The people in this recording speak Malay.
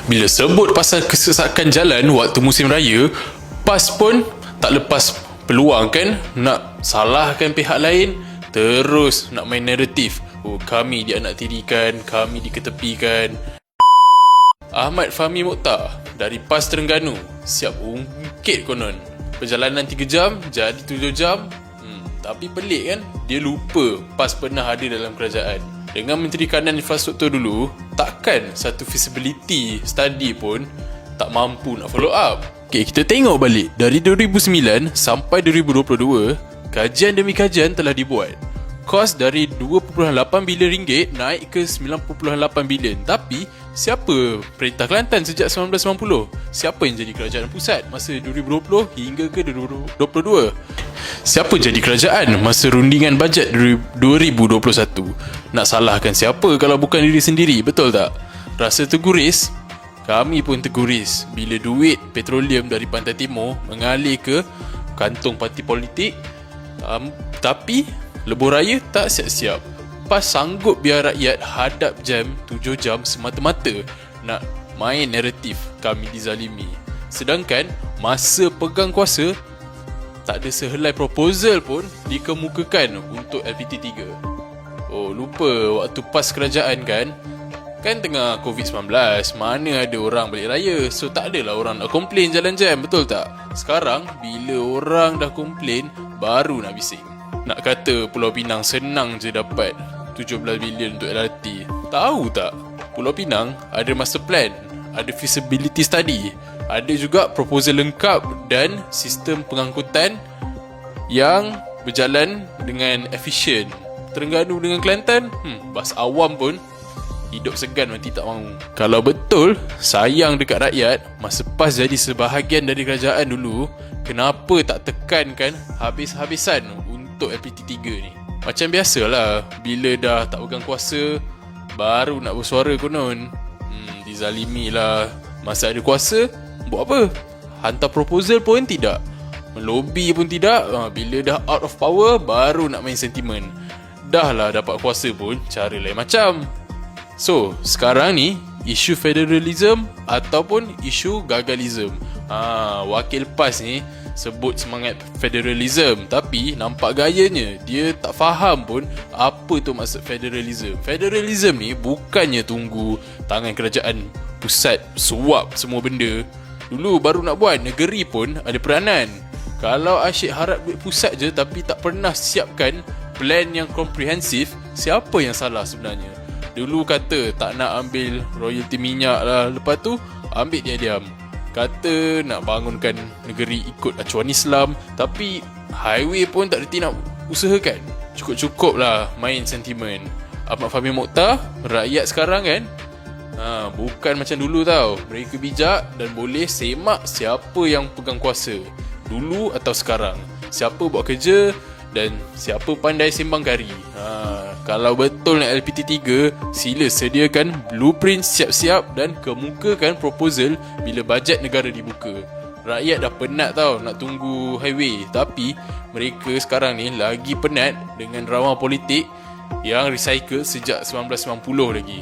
Bila sebut pasal kesesakan jalan waktu musim raya, PAS pun tak lepas peluang kan nak salahkan pihak lain, terus nak main naratif. Oh, kami dianaktirikan, kami diketepikan. Ahmad Fahmi Mokhtar dari PAS Terengganu siap ungkit konon. Perjalanan 3 jam jadi 7 jam. Tapi pelik kan, dia lupa PAS pernah ada dalam kerajaan. Dengan Menteri Kanan Infrastruktur dulu, takkan satu feasibility study pun tak mampu nak follow up. Okay, kita tengok balik. Dari 2009 sampai 2022, kajian demi kajian telah dibuat. Kos dari 2.8 bilion ringgit naik ke 9.8 bilion. Tapi, siapa Perintah Kelantan sejak 1990? Siapa yang jadi kerajaan pusat masa 2020 hingga ke 2022? Siapa jadi kerajaan masa rundingan bajet 2021? Nak salahkan siapa kalau bukan diri sendiri, betul tak? Rasa terguris? Kami pun terguris bila duit petroleum dari Pantai Timur mengalir ke kantong parti politik. Tapi lebuh raya tak siap-siap. PAS sanggup biar rakyat hadap jam 7 jam semata-mata nak main naratif kami dizalimi. Sedangkan masa pegang kuasa, tak ada sehelai proposal pun dikemukakan untuk LPT3. Oh, lupa waktu PAS kerajaan kan tengah COVID-19, mana ada orang balik raya. So tak adalah orang nak komplain jalan jam, betul tak? Sekarang bila orang dah komplain, baru nak bising. Nak kata Pulau Pinang senang je dapat 17 bilion untuk LRT. Tahu tak? Pulau Pinang ada master plan, ada feasibility study, ada juga proposal lengkap dan sistem pengangkutan yang berjalan dengan efisien. Terengganu dengan Kelantan, bas awam pun hidup segan mati tak mahu. Kalau betul sayang dekat rakyat, masa PAS jadi sebahagian dari kerajaan dulu, kenapa tak tekankan habis-habisan untuk LPT3 ni? Macam biasalah, bila dah tak pegang kuasa, baru nak bersuara konon. Dizalimi lah. Masa ada kuasa, buat apa? Hantar proposal pun tidak, melobi pun tidak. Bila dah out of power, baru nak main sentimen. Dah lah dapat kuasa pun, cara lain macam. So, sekarang ni, isu federalism ataupun isu gagalism. Wakil PAS ni sebut semangat federalism, tapi nampak gayanya dia tak faham pun apa tu maksud federalism. Federalism ni bukannya tunggu tangan kerajaan pusat suap semua benda. Dulu baru nak buat, negeri pun ada peranan. Kalau asyik harap duit pusat je tapi tak pernah siapkan plan yang komprehensif, siapa yang salah sebenarnya? Dulu kata tak nak ambil royalty minyak lah, lepas tu ambil diam-diam. Kata nak bangunkan negeri ikut acuan Islam, tapi highway pun tak reti nak usahakan. Cukup-cukup lah main sentimen. Ahmad Fahmi Mokhtar, rakyat sekarang kan bukan macam dulu tau. Mereka bijak dan boleh semak siapa yang pegang kuasa, dulu atau sekarang, siapa buat kerja dan siapa pandai sembang kari. Kalau betul nak LPT3, sila sediakan blueprint siap-siap dan kemukakan proposal bila bajet negara dibuka. Rakyat dah penat tau nak tunggu highway, tapi mereka sekarang ni lagi penat dengan drama politik yang recycle sejak 1990 lagi.